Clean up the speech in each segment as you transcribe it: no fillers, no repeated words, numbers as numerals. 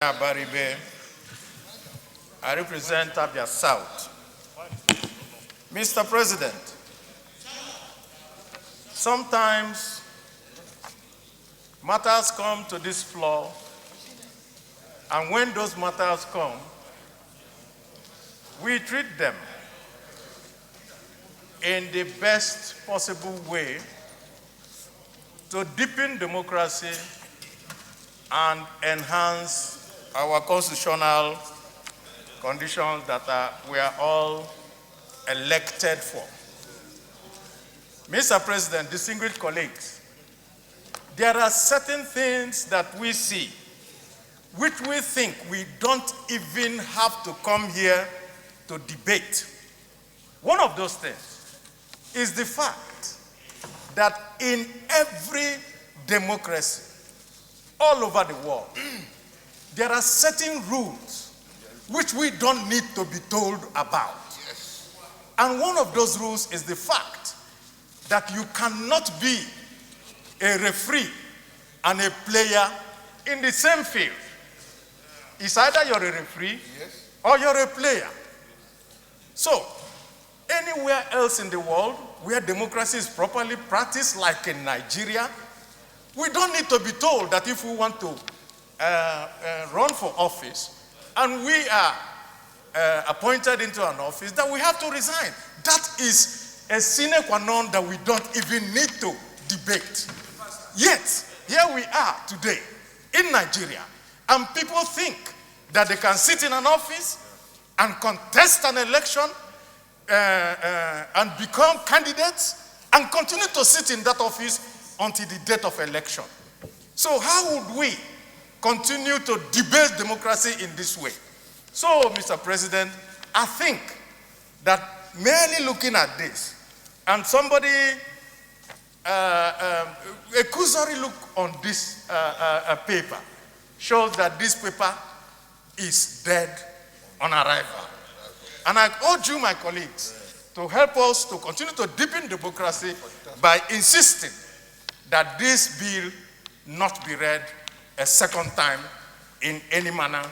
Baribe. I represent Abia South. Mr. President, sometimes matters come to this floor, and when those matters come, we treat them in the best possible way to deepen democracy and enhance our constitutional conditions that we are all elected for. Mr. President, distinguished colleagues, there are certain things that we see which we think we don't even have to come here to debate. One of those things is the fact that in every democracy all over the world, there are certain rules which we don't need to be told about. Yes. And one of those rules is the fact that you cannot be a referee and a player in the same field. It's either you're a referee, yes, or you're a player. So, anywhere else in the world where democracy is properly practiced, like in Nigeria, we don't need to be told that if we want to run for office and we are appointed into an office, that we have to resign. That is a sine qua non that we don't even need to debate. Yet, here we are today in Nigeria, and people think that they can sit in an office and contest an election and become candidates and continue to sit in that office until the date of election. So how would we continue to debase democracy in this way? So, Mr. President, I think that merely looking at this and somebody, a cursory look on this paper shows that this paper is dead on arrival. And I urge you, my colleagues, to help us to continue to deepen democracy by insisting that this bill not be read a second time in any manner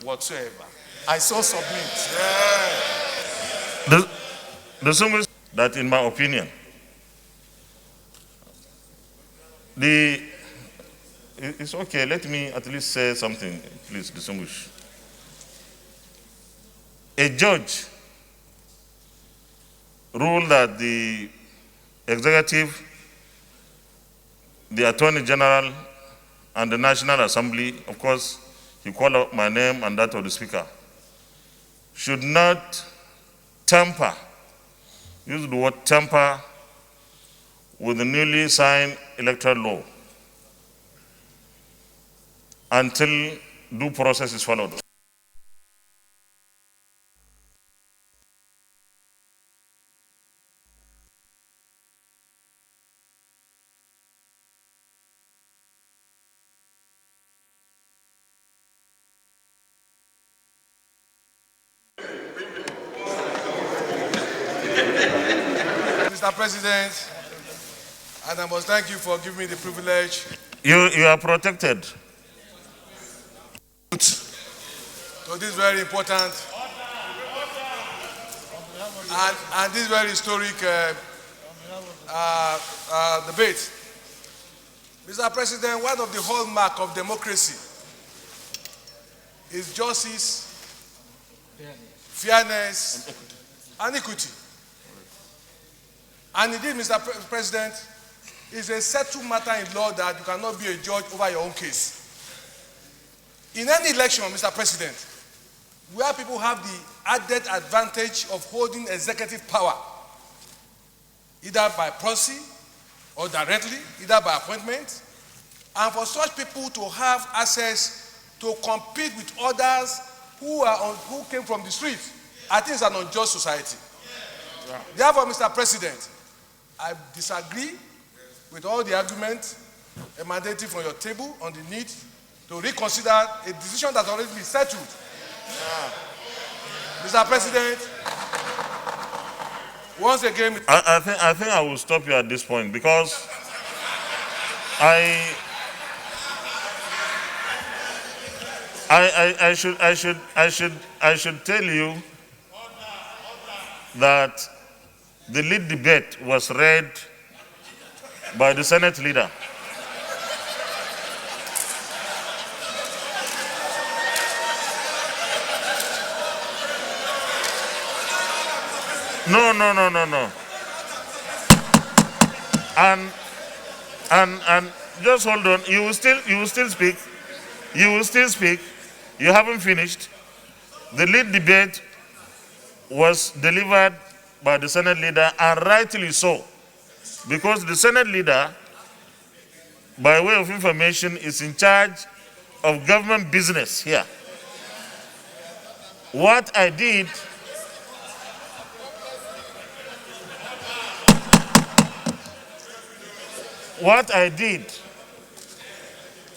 whatsoever. I so submit. The summary that, in my opinion, it's okay. Let me at least say something, please, distinguish. A judge ruled that the executive, the Attorney General, and the National Assembly, of course, he called out my name and that of the Speaker, should not tamper, use the word tamper, with the newly signed electoral law until due process is followed. Mr. President, and I must thank you for giving me the privilege. You are protected. So this is very important and this very historic debate. Mr. President, one of the hallmarks of democracy is justice, fairness, and equity. And indeed, Mr. President, it's a settled matter in law that you cannot be a judge over your own case. In any election, Mr. President, where people have the added advantage of holding executive power, either by proxy or directly, either by appointment, and for such people to have access to compete with others who came from the streets, I think it's an unjust society. Yeah. Therefore, Mr. President, I disagree with all the arguments emanating from your table on the need to reconsider a decision that already been settled. Mr. President, once again, I think I will stop you at this point because I should tell you that the lead debate was read by the Senate leader. No. And just hold on. You will still speak. You will still speak. You haven't finished. The lead debate was delivered by the Senate leader, and rightly so, because the Senate leader, by way of information, is in charge of government business here. What I did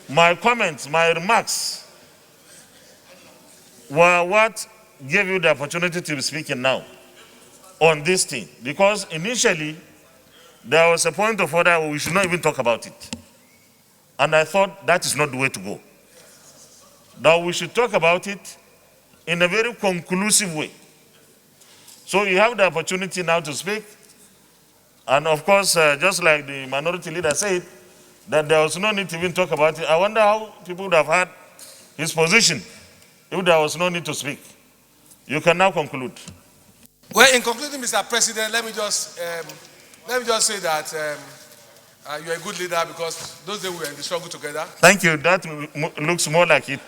my comments, my remarks were what gave you the opportunity to be speaking now on this thing. Because initially, there was a point of order where we should not even talk about it. And I thought that is not the way to go. That we should talk about it in a very conclusive way. So you have the opportunity now to speak. And of course, just like the minority leader said, that there was no need to even talk about it. I wonder how people would have had his position if there was no need to speak. You can now conclude. Well, in concluding, Mr. President, let me just say that you're a good leader, because those days we were in the struggle together. Thank you. That looks more like it.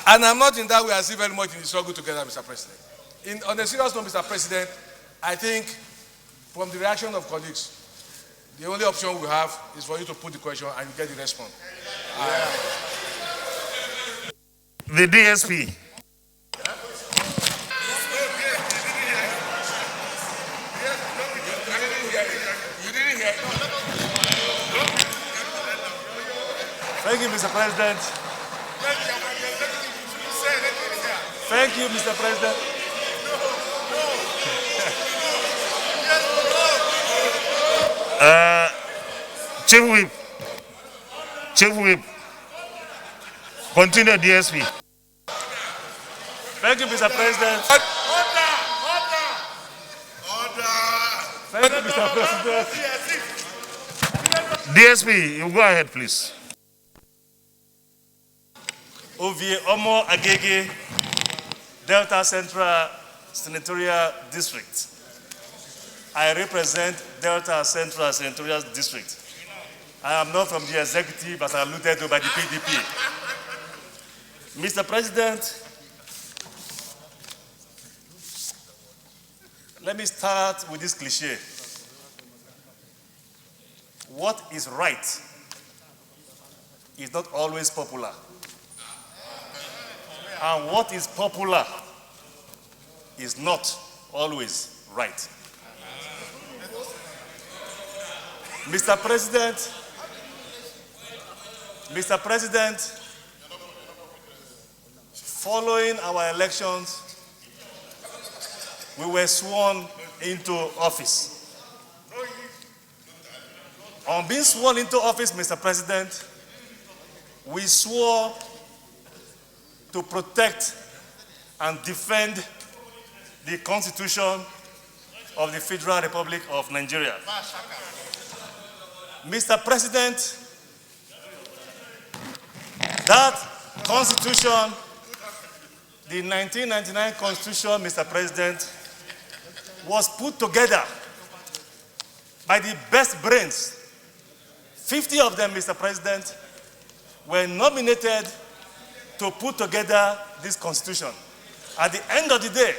And I'm not in that way as if very much in the struggle together, Mr. President. On a serious note, Mr. President, I think from the reaction of colleagues, the only option we have is for you to put the question and you get the response. The DSP. Thank you, Mr. President. Thank you, Mr. President. Chief Whip. Continue, DSP. Thank you, Mr. President. Order. Thank you, Mr. President. DSP, you go ahead, please. Ovie Omo Agege, Delta Central Senatorial District. I represent Delta Central Senatorial District. I am not from the executive, but I'm alluded to by the PDP. Mr. President, let me start with this cliche. What is right is not always popular. And what is popular is not always right. Mr. President, following our elections, we were sworn into office. On being sworn into office, Mr. President, we swore to protect and defend the Constitution of the Federal Republic of Nigeria. Mr. President, that Constitution, the 1999 Constitution, Mr. President, was put together by the best brains. 50 of them, Mr. President, were nominated to put together this Constitution. At the end of the day,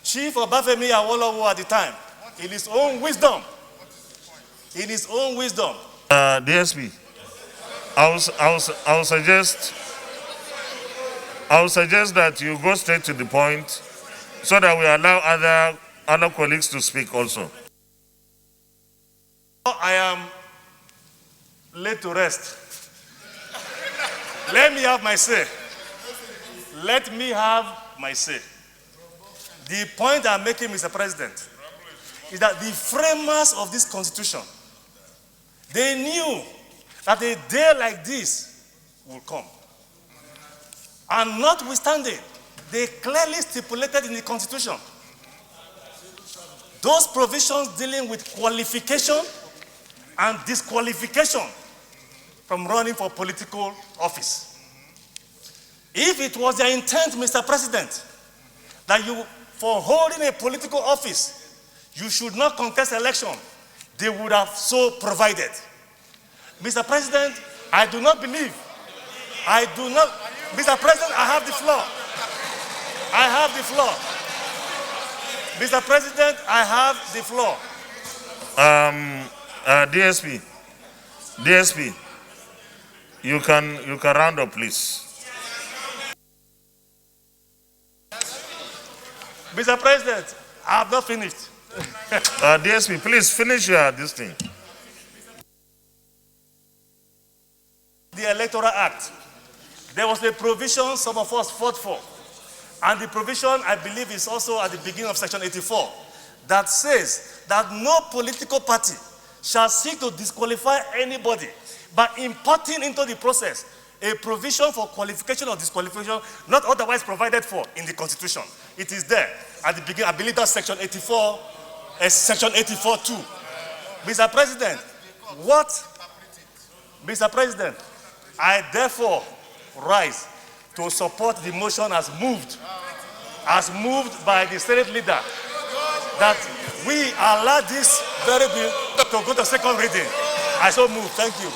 Chief Obafemi Awolowo at the time, in his own wisdom, DSP, I will suggest that you go straight to the point so that we allow other colleagues to speak also. I am laid to rest. Let me have my say. Let me have my say. The point I'm making, Mr. President, is that the framers of this Constitution They knew that a day like this will come. And notwithstanding, they clearly stipulated in the Constitution those provisions dealing with qualification and disqualification from running for political office. If it was their intent, Mr. President, that you, for holding a political office, you should not contest election, they would have so provided. Mr. President, I do not believe. I do not. Mr. President, I have the floor. I have the floor. Mr. President, I have the floor. DSP, you can round up, please. Mr. President, I have not finished. DSP, please finish this thing. The Electoral Act, there was a provision some of us fought for. And the provision, I believe, is also at the beginning of Section 84, that says that no political party shall seek to disqualify anybody by importing into the process a provision for qualification or disqualification not otherwise provided for in the Constitution. It is there at the beginning. I believe that's Section 84, Section 84(2). Mr. President, Mr. President, I therefore rise to support the motion as moved by the Senate leader, that we allow this very bill to go to second reading. I so move. Thank you.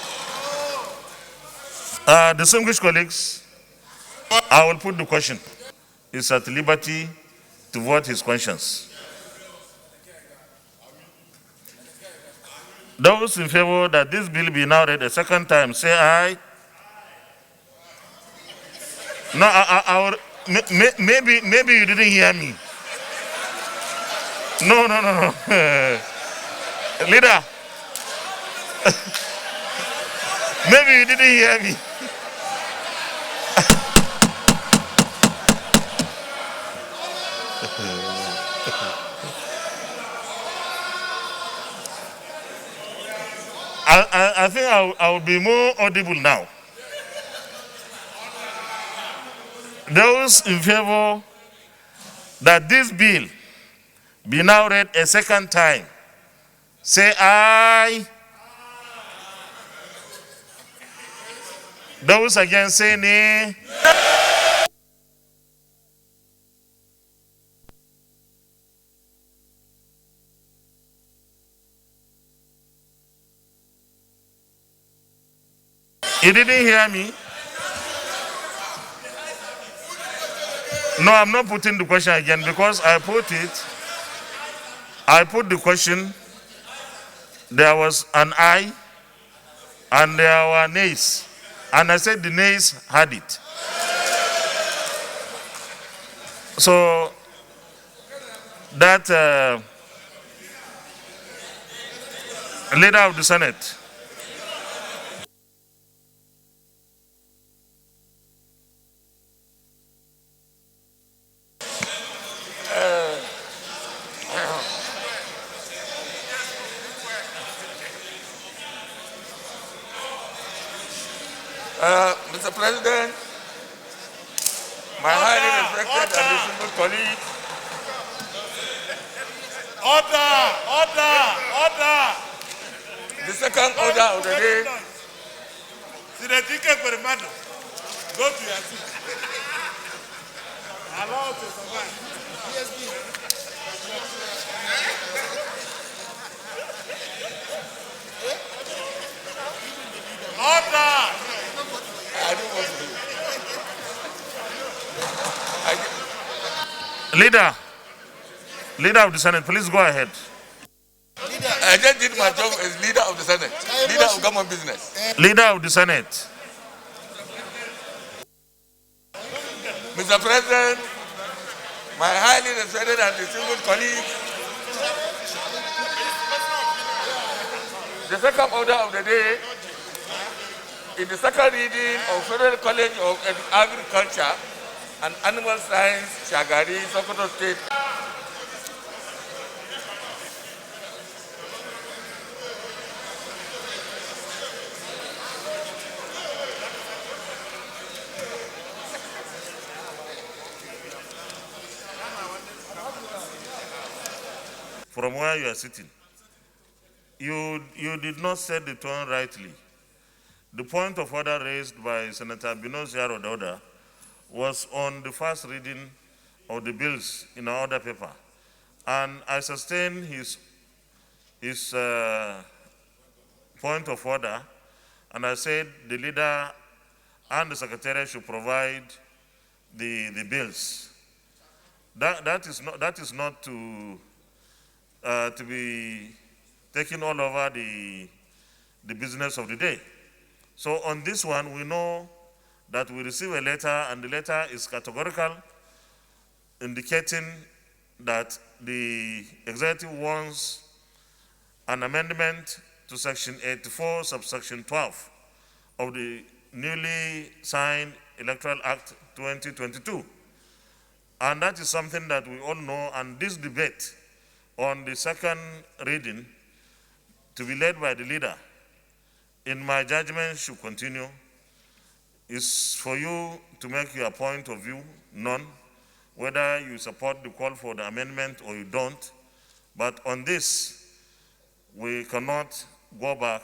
Distinguished colleagues, I will put the question. Is at liberty to vote his conscience. Those in favor that this bill be now read a second time, say aye. No, maybe you didn't hear me. No. Leader. Maybe you didn't hear me. I think I will be more audible now. Those in favor that this bill be now read a second time, say aye. Those against, say nay. You didn't hear me? No, I'm not putting the question again because I put the question, there was an aye and there were nays. And I said the nays had it. So that leader of the Senate, Mr. President, my highly respected and distinguished colleague. Order! The second order of the day. Go to your seat. Allow to survive. Order! I don't want to do. Leader of the Senate, please go ahead. I just did my job as leader of the Senate, leader of government business. Leader of the Senate. Mr. President, my highly respected and distinguished colleagues, the second order of the day, in the second reading of Federal College of Agriculture and Animal Science, Shagari, Sokoto State. from where you are sitting. You did not set the tone rightly. The point of order raised by Senator Binozia Rododa was on the first reading of the bills in our order paper. And I sustain his point of order, and I said the leader and the secretary should provide the bills. That is not to be taken all over the business of the day. So on this one, we know that we receive a letter, and the letter is categorical, indicating that the executive wants an amendment to Section 84, subsection 12 of the newly signed Electoral Act 2022. And that is something that we all know, and this debate on the second reading to be led by the leader, in my judgment, should continue. It's for you to make your point of view known, whether you support the call for the amendment or you don't. But on this, we cannot go back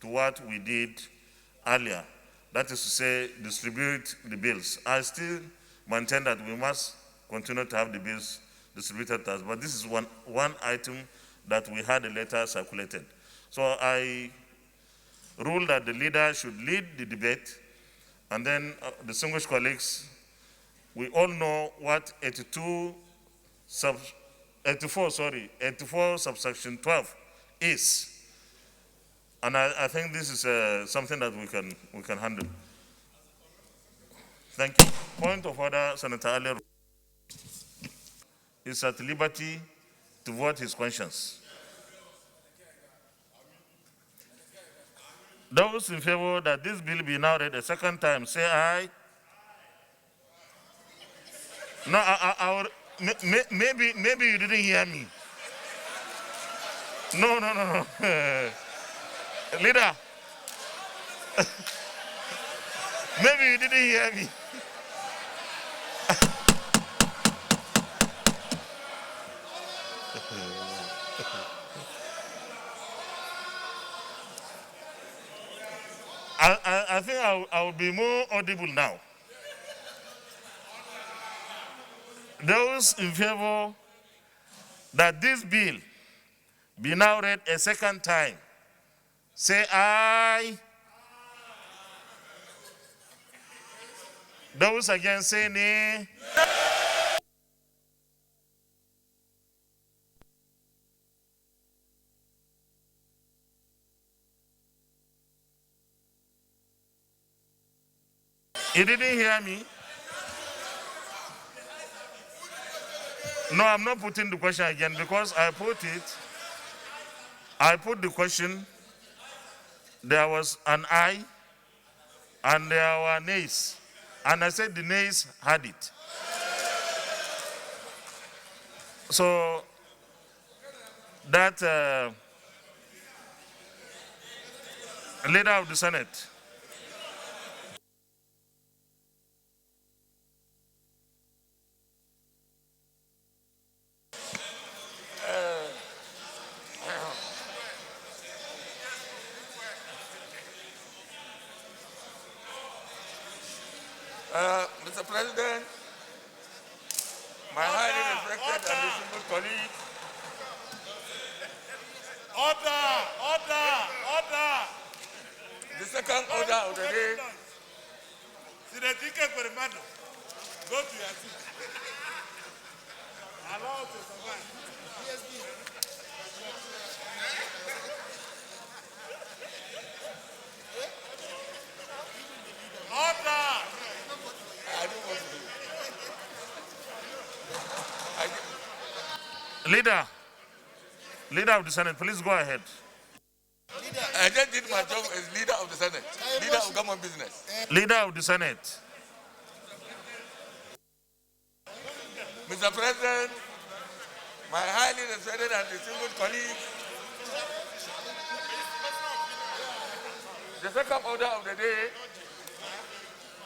to what we did earlier. That is to say, distribute the bills. I still maintain that we must continue to have the bills distributed to us, but this is one item that we had a letter circulated. So I rule that the leader should lead the debate, and then distinguished colleagues, we all know what 84 subsection 12 is. And I think this is something that we can handle. Thank you. Point of order, Senator Ali is at liberty to vote his conscience. Those in favor that this bill be now read a second time, say aye. No, maybe you didn't hear me. No. Leader, maybe you didn't hear me. I think I will be more audible now. Those in favor that this bill be now read a second time, say aye. Those against, say nay. You didn't hear me? No, I'm not putting the question again because I put the question, there was an aye and there were nays. And I said the nays had it. So that leader of the Senate, Mr. President, my highly respected and distinguished colleague. Order! The second order of the day. Go to your seat. Allow to survive. Order! I don't want to do it. Leader of the Senate, please go ahead. I just did my job as leader of the Senate, leader of government business. Leader of the Senate. Mr. President, my highly respected and distinguished colleague, the second order of the day,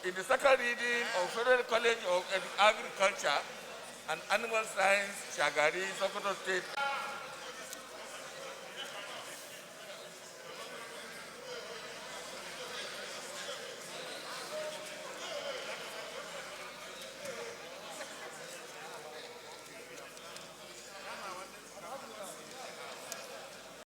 in the second reading of Federal College of Agriculture and Animal Science, Shagari, Sokoto State,